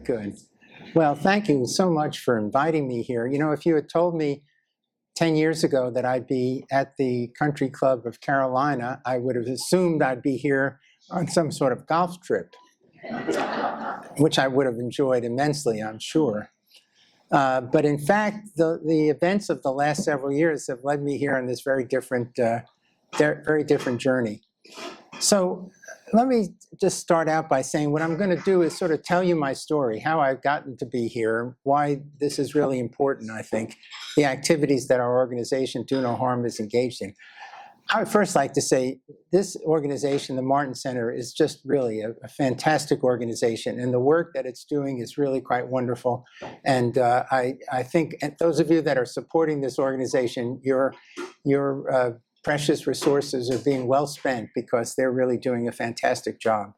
good. Well, thank you so much for inviting me here. You know, if you had told me 10 years ago that I'd be at the Country Club of Carolina, I would have assumed I'd be here on some sort of golf trip, which I would have enjoyed immensely, I'm sure. But in fact, the events of the last several years have led me here on this very different journey. So let me just start out by saying what I'm going to do is sort of tell you my story, how I've gotten to be here, why this is really important, I think, the activities that our organization, Do No Harm, is engaged in. I would first like to say this organization, the Martin Center, is just really a fantastic organization, and the work that it's doing is really quite wonderful. And I think those of you that are supporting this organization, your precious resources are being well spent because they're really doing a fantastic job.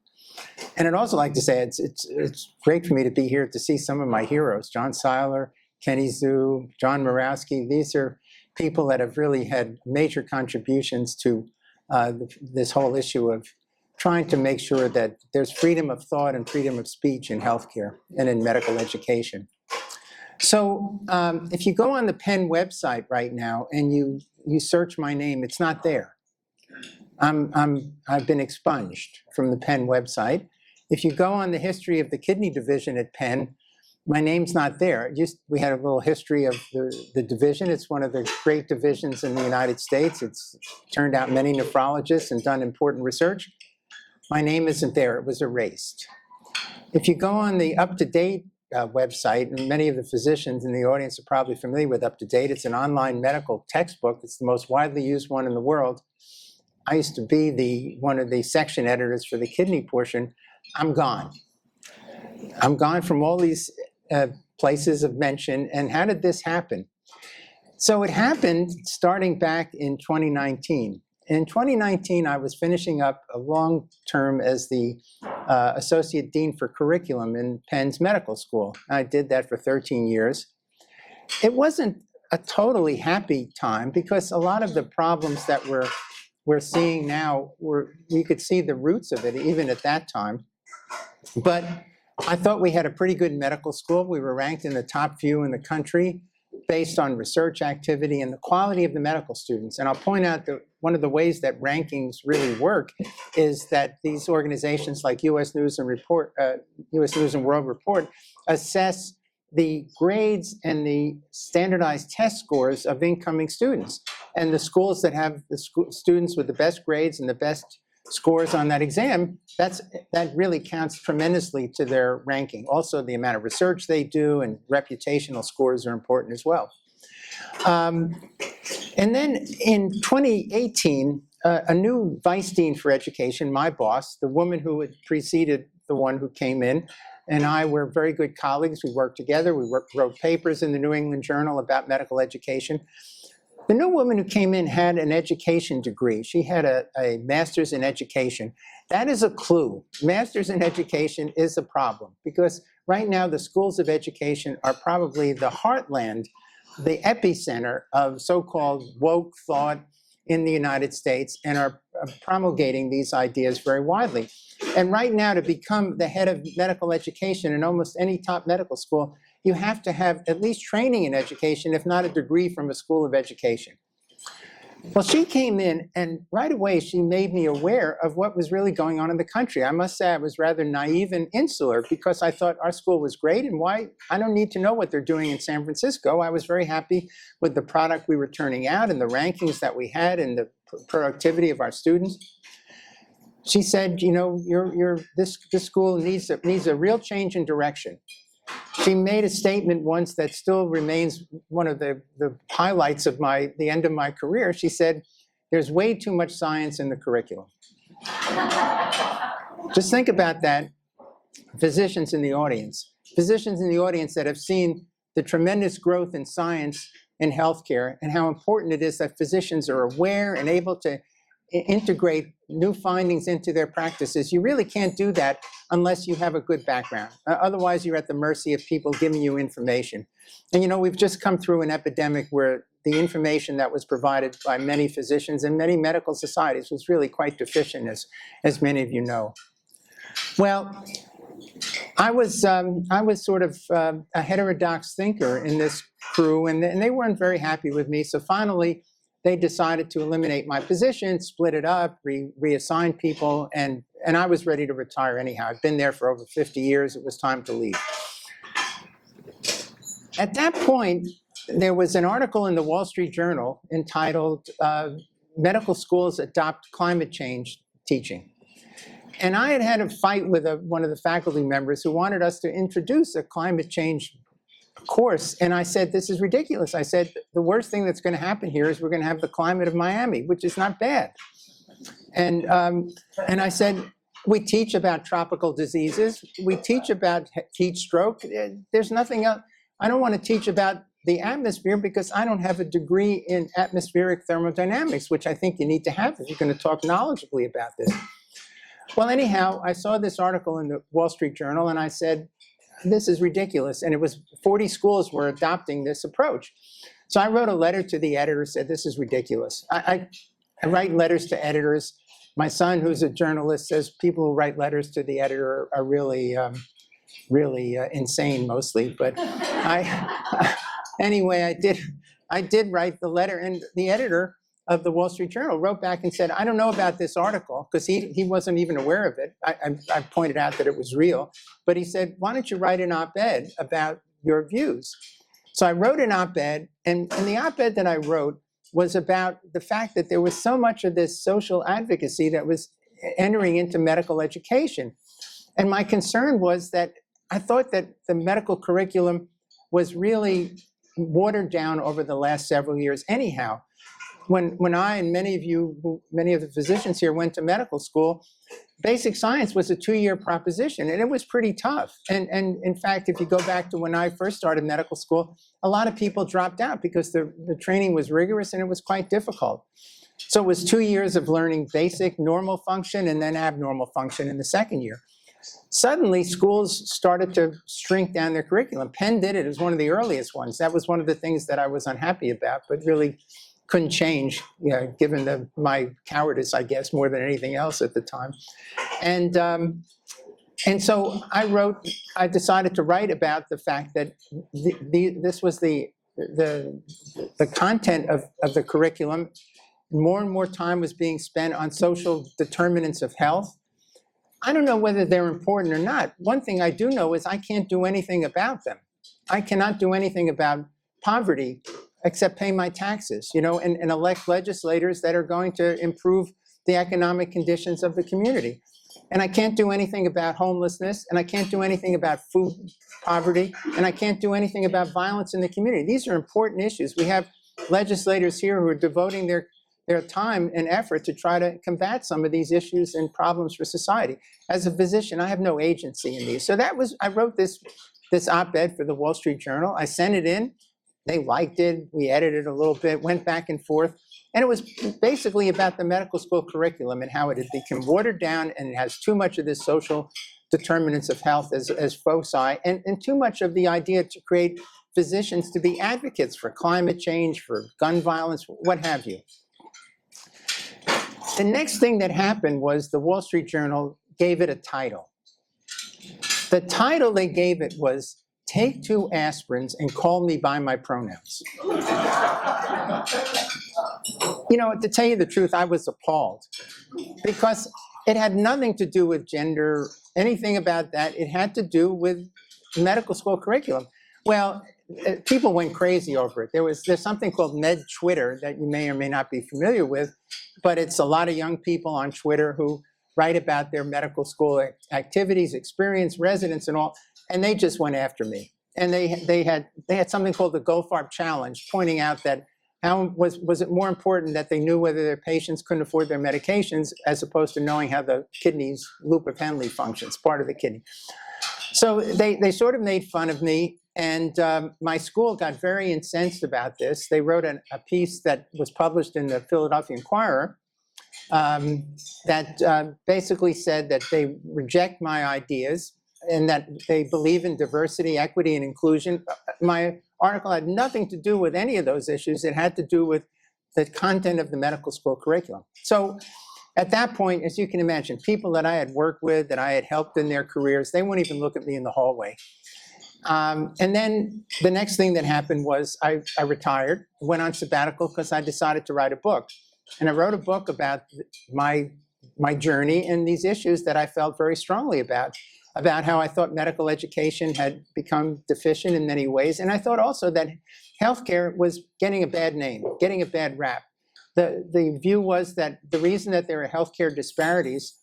And I'd also like to say it's great for me to be here to see some of my heroes, John Seiler, Kenny Zhu, John Murawski. These are people that have really had major contributions to this whole issue of trying to make sure that there's freedom of thought and freedom of speech in healthcare and in medical education. So if you go on the Penn website right now and you search my name, it's not there. I've been expunged from the Penn website. If you go on the history of the kidney division at Penn, my name's not there. We had a little history of the division. It's one of the great divisions in the United States. It's turned out many nephrologists and done important research. My name isn't there. It was erased. If you go on the UpToDate website, and many of the physicians in the audience are probably familiar with UpToDate. It's an online medical textbook. It's the most widely used one in the world. I used to be one of the section editors for the kidney portion. I'm gone. I'm gone from all these places of mention. And how did this happen? So it happened starting back in 2019. In 2019, I was finishing up a long term as the Associate Dean for Curriculum in Penn's medical school. I did that for 13 years. It wasn't a totally happy time because a lot of the problems that we're seeing now, we could see the roots of it even at that time. But I thought we had a pretty good medical school. We were ranked in the top few in the country based on research activity and the quality of the medical students. And I'll point out that one of the ways that rankings really work is that these organizations like U.S. News and World Report assess the grades and the standardized test scores of incoming students. And the schools that have the students with the best grades and the best scores on that exam, that really counts tremendously to their ranking. Also, the amount of research they do and reputational scores are important as well. And then in 2018, a new vice dean for education, my boss, the woman who had preceded the one who came in, and I were very good colleagues. We worked together. We wrote papers in the New England Journal about medical education. The new woman who came in had an education degree. She had a master's in education. That is a clue. Master's in education is a problem because right now the schools of education are probably the heartland, the epicenter of so-called woke thought in the United States and are promulgating these ideas very widely. And right now, to become the head of medical education in almost any top medical school, you have to have at least training in education, if not a degree from a school of education. Well, she came in, and right away she made me aware of what was really going on in the country. I must say I was rather naive and insular because I thought our school was great, and why? I don't need to know what they're doing in San Francisco. I was very happy with the product we were turning out and the rankings that we had and the productivity of our students. She said, you know, this school needs a real change in direction. She made a statement once that still remains one of the highlights of the end of my career. She said, there's way too much science in the curriculum. Just think about that, physicians in the audience that have seen the tremendous growth in science in healthcare and how important it is that physicians are aware and able to integrate new findings into their practices. You really can't do that unless you have a good background. Otherwise, you're at the mercy of people giving you information. And you know, we've just come through an epidemic where the information that was provided by many physicians and many medical societies was really quite deficient, as many of you know. Well, I was sort of a heterodox thinker in this crew, and they weren't very happy with me. So finally, they decided to eliminate my position, split it up, reassign people, and I was ready to retire anyhow. I've been there for over 50 years. It was time to leave. At that point, there was an article in the Wall Street Journal entitled "Medical Schools Adopt Climate Change Teaching." And I had a fight with one of the faculty members who wanted us to introduce a climate change course. And I said, this is ridiculous. I said, the worst thing that's going to happen here is we're going to have the climate of Miami, which is not bad. And I said, we teach about tropical diseases. We teach about heat stroke. There's nothing else. I don't want to teach about the atmosphere because I don't have a degree in atmospheric thermodynamics, which I think you need to have if you're going to talk knowledgeably about this. Well, anyhow, I saw this article in the Wall Street Journal, and I said, this is ridiculous. And it was 40 schools were adopting this approach. So I wrote a letter to the editor, said, this is ridiculous. I write letters to editors. My son, who's a journalist, says people who write letters to the editor are really, really insane mostly. But anyway, I did write the letter, and the editor of the Wall Street Journal wrote back and said, I don't know about this article, because he wasn't even aware of it. I pointed out that it was real. But he said, why don't you write an op-ed about your views? So I wrote an op-ed, and the op-ed that I wrote was about the fact that there was so much of this social advocacy that was entering into medical education. And my concern was that I thought that the medical curriculum was really watered down over the last several years anyhow. When I and many of the physicians here went to medical school, basic science was a 2-year proposition, and it was pretty tough. And in fact, if you go back to when I first started medical school, a lot of people dropped out because the training was rigorous and it was quite difficult. So it was 2 years of learning basic normal function and then abnormal function in the second year. Suddenly, schools started to shrink down their curriculum. Penn did it as one of the earliest ones. That was one of the things that I was unhappy about, but really couldn't change, given my cowardice, I guess, more than anything else at the time. And so I decided to write about the fact that this was the content of the curriculum. More and more time was being spent on social determinants of health. I don't know whether they're important or not. One thing I do know is I can't do anything about them. I cannot do anything about poverty except pay my taxes, and elect legislators that are going to improve the economic conditions of the community. And I can't do anything about homelessness, and I can't do anything about food poverty, and I can't do anything about violence in the community. These are important issues. We have legislators here who are devoting their time and effort to try to combat some of these issues and problems for society. As a physician, I have no agency in these. So I wrote this op-ed for the Wall Street Journal. I sent it in. They liked it. We edited a little bit, went back and forth. And it was basically about the medical school curriculum and how it had become watered down, and it has too much of this social determinants of health as foci, and too much of the idea to create physicians to be advocates for climate change, for gun violence, what have you. The next thing that happened was the Wall Street Journal gave it a title. The title they gave it was, "Take 2 aspirins and call me by my pronouns." To tell you the truth, I was appalled because it had nothing to do with gender, anything about that. It had to do with medical school curriculum. Well, people went crazy over it. There's something called Med Twitter that you may or may not be familiar with, but it's a lot of young people on Twitter who write about their medical school activities, experience, residents, and all. And they just went after me. And they had something called the Goldfarb Challenge, pointing out that how was it more important that they knew whether their patients couldn't afford their medications as opposed to knowing how the kidney's loop of Henle functions, part of the kidney. So they sort of made fun of me, and my school got very incensed about this. They wrote a piece that was published in the Philadelphia Inquirer that basically said that they reject my ideas and that they believe in diversity, equity, and inclusion. My article had nothing to do with any of those issues. It had to do with the content of the medical school curriculum. So At that point, as you can imagine, people that I had worked with, that I had helped in their careers, they wouldn't even look at me in the hallway. And then the next thing that happened was I retired, went on sabbatical because I decided to write a book. And I wrote a book about my journey and these issues that I felt very strongly about how I thought medical education had become deficient in many ways. And I thought also that healthcare was getting a bad name, getting a bad rap. The view was that the reason that there are healthcare disparities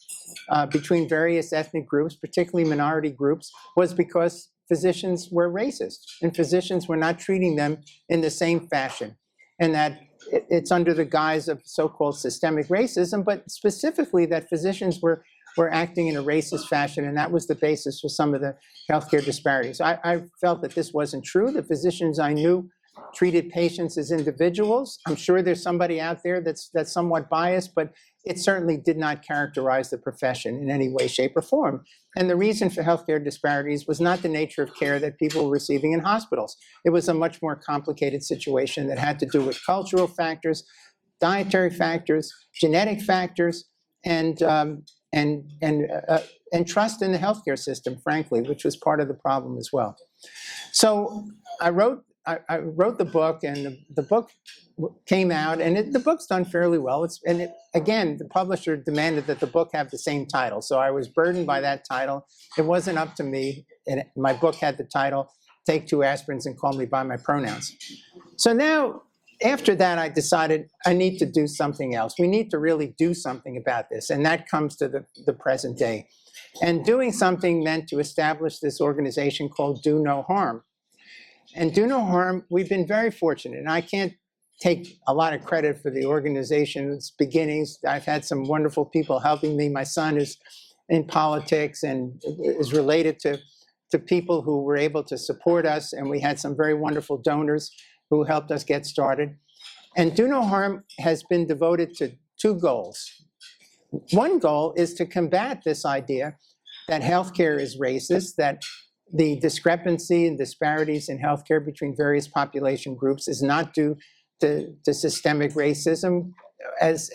between various ethnic groups, particularly minority groups, was because physicians were racist and physicians were not treating them in the same fashion. And that it's under the guise of so-called systemic racism, but specifically that physicians were acting in a racist fashion, and that was the basis for some of the healthcare disparities. I felt that this wasn't true. The physicians I knew treated patients as individuals. I'm sure there's somebody out there that's somewhat biased, but it certainly did not characterize the profession in any way, shape, or form. And the reason for healthcare disparities was not the nature of care that people were receiving in hospitals. It was a much more complicated situation that had to do with cultural factors, dietary factors, genetic factors, and trust in the healthcare system, frankly, which was part of the problem as well. So I wrote the book, and the book came out, and the book's done fairly well. Again, the publisher demanded that the book have the same title, so I was burdened by that title. It wasn't up to me, and my book had the title, Take 2 Aspirins and Call Me by My Pronouns. So now, after that, I decided I need to do something else. We need to really do something about this, and that comes to the present day. And doing something meant to establish this organization called Do No Harm. And Do No Harm, we've been very fortunate, and I can't take a lot of credit for the organization's beginnings. I've had some wonderful people helping me. My son is in politics and is related to people who were able to support us, and we had some very wonderful donors who helped us get started. And Do No Harm has been devoted to 2 goals. One goal is to combat this idea that healthcare is racist, that the discrepancy and disparities in healthcare between various population groups is not due to systemic racism as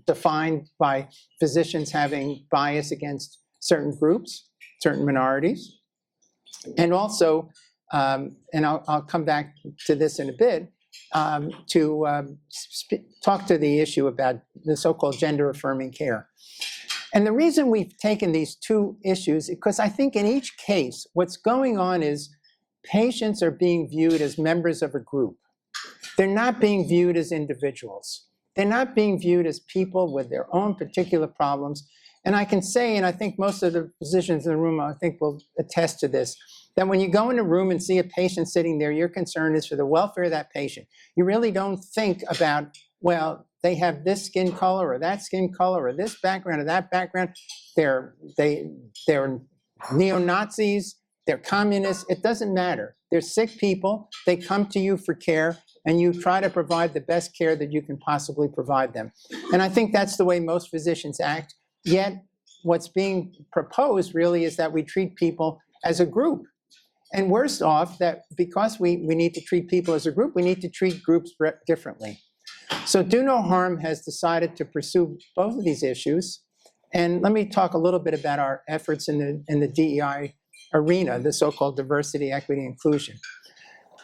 defined by physicians having bias against certain groups, certain minorities. And also, and I'll come back to this in a bit, to talk to the issue about the so-called gender-affirming care. And the reason we've taken these 2 issues, because I think in each case, what's going on is patients are being viewed as members of a group. They're not being viewed as individuals. They're not being viewed as people with their own particular problems. And I can say, and I think most of the physicians in the room, I think, will attest to this, that when you go in a room and see a patient sitting there, your concern is for the welfare of that patient. You really don't think about, well, they have this skin color or that skin color or this background or that background. They're neo-Nazis, they're communists. It doesn't matter. They're sick people. They come to you for care, and you try to provide the best care that you can possibly provide them. And I think that's the way most physicians act. Yet what's being proposed really is that we treat people as a group. And worse off, that because we need to treat people as a group, we need to treat groups differently. So Do No Harm has decided to pursue both of these issues. And let me talk a little bit about our efforts in the DEI arena, the so-called diversity, equity, inclusion.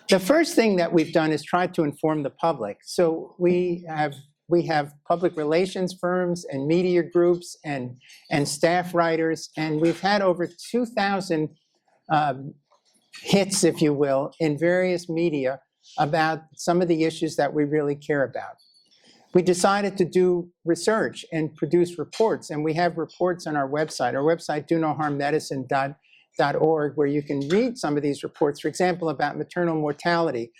The first thing that we've done is try to inform the public. So we have public relations firms and media groups and staff writers, and we've had over 2,000 hits, if you will, in various media about some of the issues that we really care about. We decided to do research and produce reports, and we have reports on our website donoharmmedicine.org, where you can read some of these reports, for example, about maternal mortality,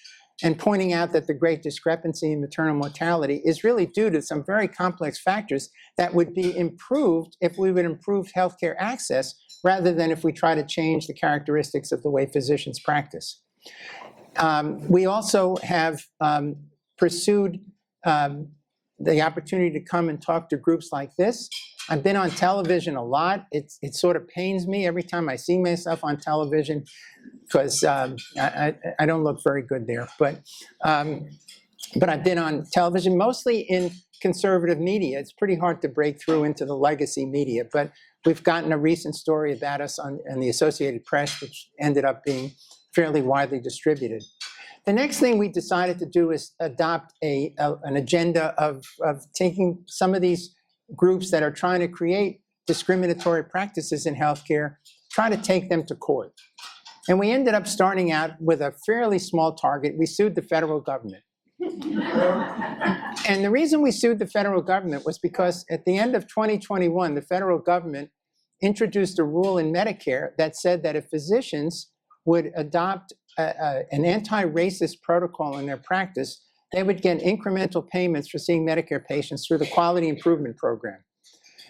and pointing out that the great discrepancy in maternal mortality is really due to some very complex factors that would be improved if we would improve healthcare access rather than if we try to change the characteristics of the way physicians practice. We also have pursued the opportunity to come and talk to groups like this. I've been on television a lot. It sort of pains me every time I see myself on television because I don't look very good there. But I've been on television, mostly in conservative media. It's pretty hard to break through into the legacy media, but we've gotten a recent story about us in the Associated Press, which ended up being fairly widely distributed. The next thing we decided to do is adopt an agenda of taking some of these groups that are trying to create discriminatory practices in healthcare, try to take them to court. And we ended up starting out with a fairly small target. We sued the federal government. And the reason we sued the federal government was because at the end of 2021, the federal government introduced a rule in Medicare that said that if physicians would adopt an anti-racist protocol in their practice, they would get incremental payments for seeing Medicare patients through the Quality Improvement Program.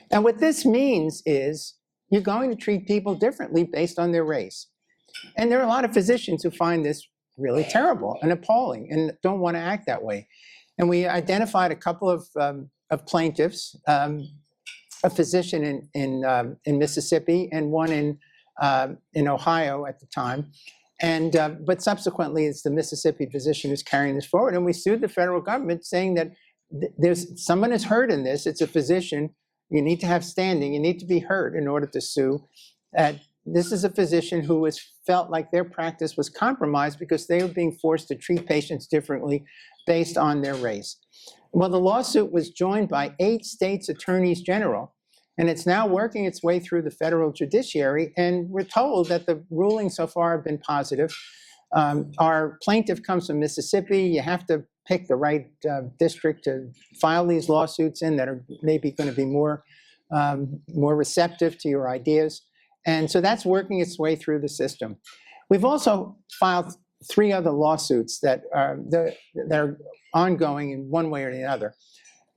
And what this means is you're going to treat people differently based on their race. And there are a lot of physicians who find this really terrible and appalling and don't want to act that way. And we identified a couple of plaintiffs, a physician in Mississippi and one in Ohio at the time. And but subsequently, it's the Mississippi physician who's carrying this forward. And we sued the federal government saying that someone is hurt in this. It's a physician. You need to have standing. You need to be heard in order to sue. This is a physician who has felt like their practice was compromised because they were being forced to treat patients differently based on their race. Well, the lawsuit was joined by 8 states' attorneys general, and it's now working its way through the federal judiciary, and we're told that the rulings so far have been positive. Our plaintiff comes from Mississippi. You have to pick the right district to file these lawsuits in that are maybe going to be more receptive to your ideas. And so that's working its way through the system. We've also filed 3 other lawsuits that are ongoing in one way or the other.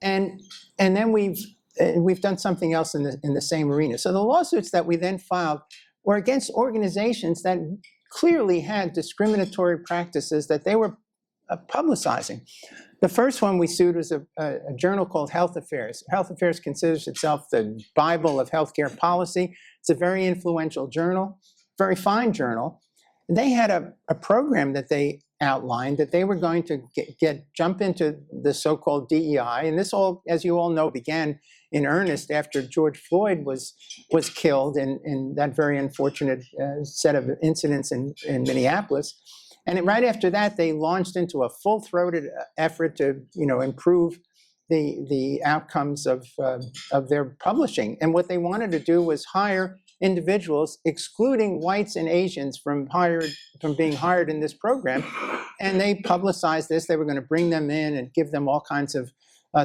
And then we've done something else in the same arena. So the lawsuits that we then filed were against organizations that clearly had discriminatory practices that they were publicizing. The first one we sued was a journal called Health Affairs. Health Affairs considers itself the Bible of healthcare policy. It's a very influential journal, very fine journal. They had a program that they outlined that they were going to jump into the so-called DEI, and this all, as you all know, began in earnest after George Floyd was killed in that very unfortunate set of incidents in Minneapolis. And right after that, they launched into a full-throated effort to, improve the outcomes of their publishing. And what they wanted to do was hire individuals, excluding whites and Asians from being hired in this program. And they publicized this. They were going to bring them in and give them all kinds of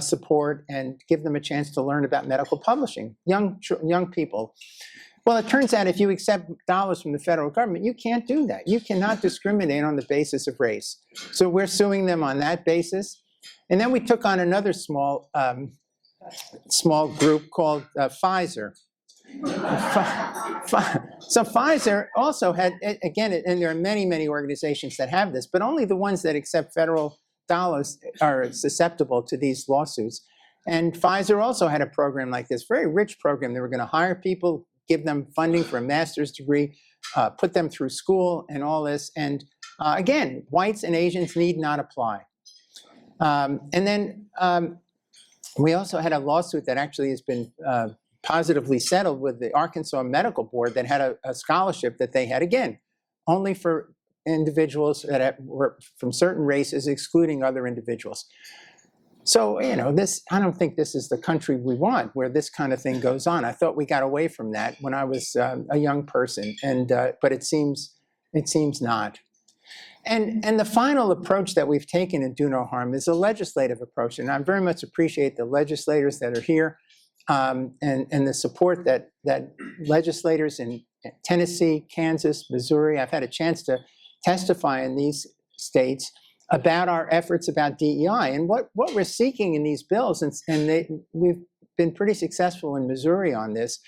support and give them a chance to learn about medical publishing, young people. Well, it turns out if you accept dollars from the federal government, you can't do that. You cannot discriminate on the basis of race. So we're suing them on that basis. And then we took on another small group called Pfizer. So Pfizer also had, again, and there are many, many organizations that have this, but only the ones that accept federal dollars are susceptible to these lawsuits. And Pfizer also had a program like this, very rich program. They were going to hire people, give them funding for a master's degree, put them through school and all this. And again, whites and Asians need not apply. And then we also had a lawsuit that actually has been positively settled with the Arkansas Medical Board that had a scholarship that they had, again, only for individuals that were from certain races, excluding other individuals. So, I don't think this is the country we want where this kind of thing goes on. I thought we got away from that when I was a young person, but it seems not. And the final approach that we've taken in Do No Harm is a legislative approach. And I very much appreciate the legislators that are here and the support that legislators in Tennessee, Kansas, Missouri, I've had a chance to testify in these states about our efforts about DEI. And what we're seeking in these bills, we've been pretty successful in Missouri on this,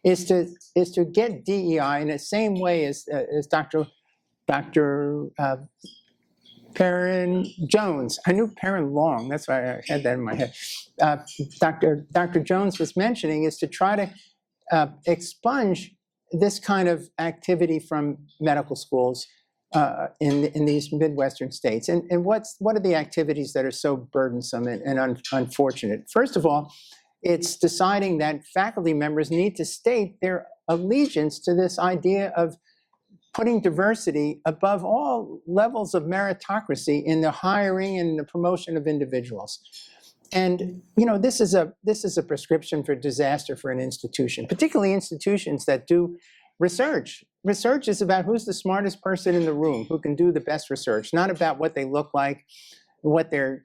is to get DEI in the same way as Dr. Perrin Jones. I knew Perrin Long, that's why I had that in my head. Dr. Jones was mentioning is to try to expunge this kind of activity from medical schools in these Midwestern states. And what are the activities that are so burdensome and unfortunate? First of all, it's deciding that faculty members need to state their allegiance to this idea of putting diversity above all levels of meritocracy in the hiring and the promotion of individuals. And this is a prescription for disaster for an institution, particularly institutions that do research. Research is about who's the smartest person in the room, who can do the best research, not about what they look like, what their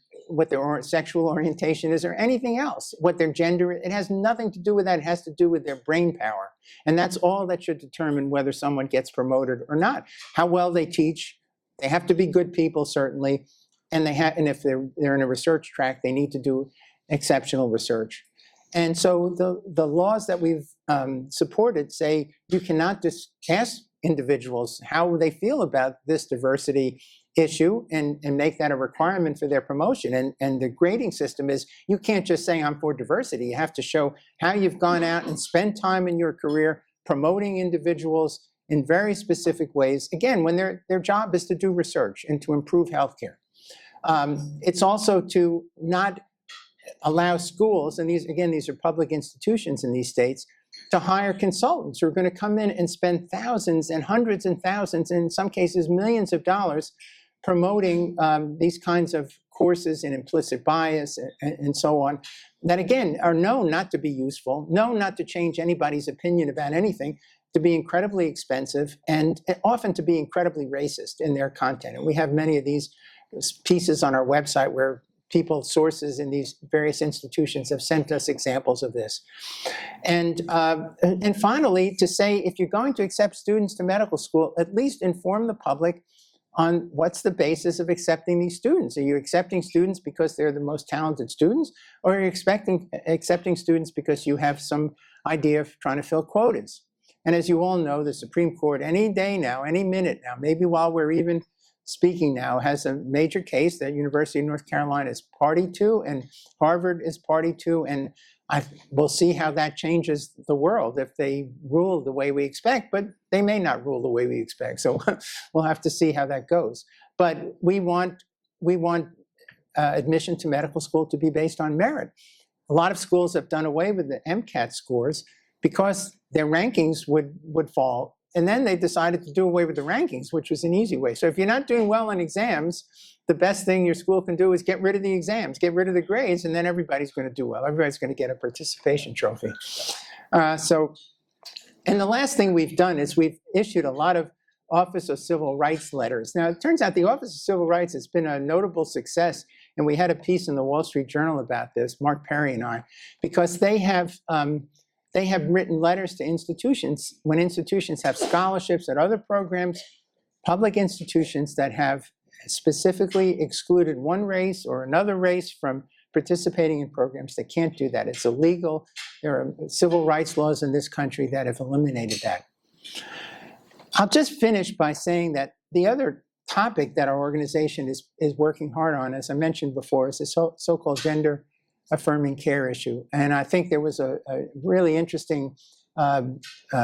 sexual orientation is, or anything else, what their gender is. It has nothing to do with that. It has to do with their brain power. And that's all that should determine whether someone gets promoted or not. How well they teach. They have to be good people, certainly. And if they're in a research track, they need to do exceptional research. And so the laws that we've supported say you cannot just ask individuals how they feel about this diversity issue and make that a requirement for their promotion. And the grading system is, you can't just say I'm for diversity. You have to show how you've gone out and spent time in your career promoting individuals in very specific ways, again, when their job is to do research and to improve healthcare. It's also to not allow schools, and these are public institutions in these states, to hire consultants who are going to come in and spend thousands and hundreds and thousands, and in some cases millions of dollars, promoting these kinds of courses in implicit bias and so on, that again are known not to be useful, known not to change anybody's opinion about anything, to be incredibly expensive, and often to be incredibly racist in their content. And we have many of these pieces on our website where sources in these various institutions have sent us examples of this. And finally, to say, if you're going to accept students to medical school, at least inform the public on what's the basis of accepting these students. Are you accepting students because they're the most talented students, or are you accepting students because you have some idea of trying to fill quotas? And as you all know, the Supreme Court, any day now, any minute now, maybe while we're even speaking now, has a major case that University of North Carolina is party to, and Harvard is party to, and we'll see how that changes the world if they rule the way we expect, but they may not rule the way we expect. So we'll have to see how that goes. But we want admission to medical school to be based on merit. A lot of schools have done away with the MCAT scores because their rankings would fall. And then they decided to do away with the rankings, which was an easy way. So if you're not doing well on exams, the best thing your school can do is get rid of the exams, get rid of the grades, and then everybody's going to do well. Everybody's going to get a participation trophy. And the last thing we've done is we've issued a lot of Office of Civil Rights letters. Now, it turns out the Office of Civil Rights has been a notable success, and we had a piece in the Wall Street Journal about this, Mark Perry and I, because they have written letters to institutions when institutions have scholarships and other programs, public institutions that have specifically excluded one race or another race from participating in programs. They can't do that. It's illegal. There are civil rights laws in this country that have eliminated that. I'll just finish by saying that the other topic that our organization is working hard on, as I mentioned before, is the so-called gender affirming care issue. And I think there was a really interesting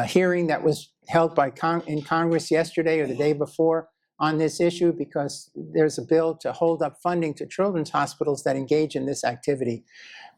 hearing that was held in Congress yesterday or the day before on this issue, because there's a bill to hold up funding to children's hospitals that engage in this activity.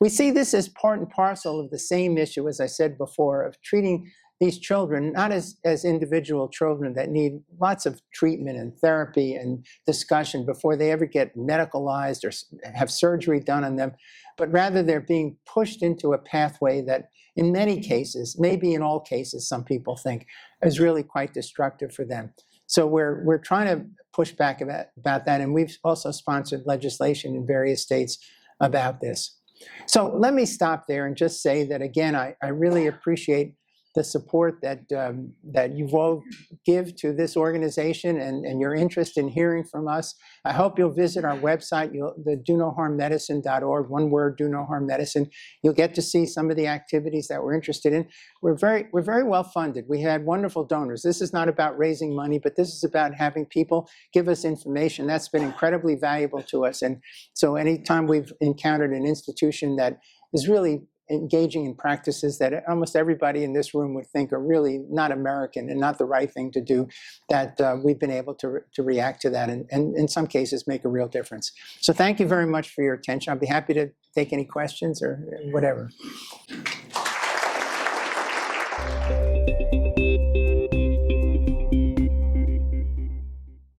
We see this as part and parcel of the same issue, as I said before, of treating these children not as individual children that need lots of treatment and therapy and discussion before they ever get medicalized or have surgery done on them, but rather they're being pushed into a pathway that in many cases, maybe in all cases, some people think, is really quite destructive for them. So we're trying to push back about that, and we've also sponsored legislation in various states about this. So let me stop there and just say that, again, I really appreciate the support that you all give to this organization and your interest in hearing from us. I hope you'll visit our website, the donoharmmedicine.org, one word, Do No Harm Medicine. You'll get to see some of the activities that we're interested in. We're very well funded. We had wonderful donors. This is not about raising money, but this is about having people give us information. That's been incredibly valuable to us. And so anytime we've encountered an institution that is really engaging in practices that almost everybody in this room would think are really not American and not the right thing to do, that we've been able to react to that and in some cases make a real difference. So thank you very much for your attention. I'll be happy to take any questions or whatever.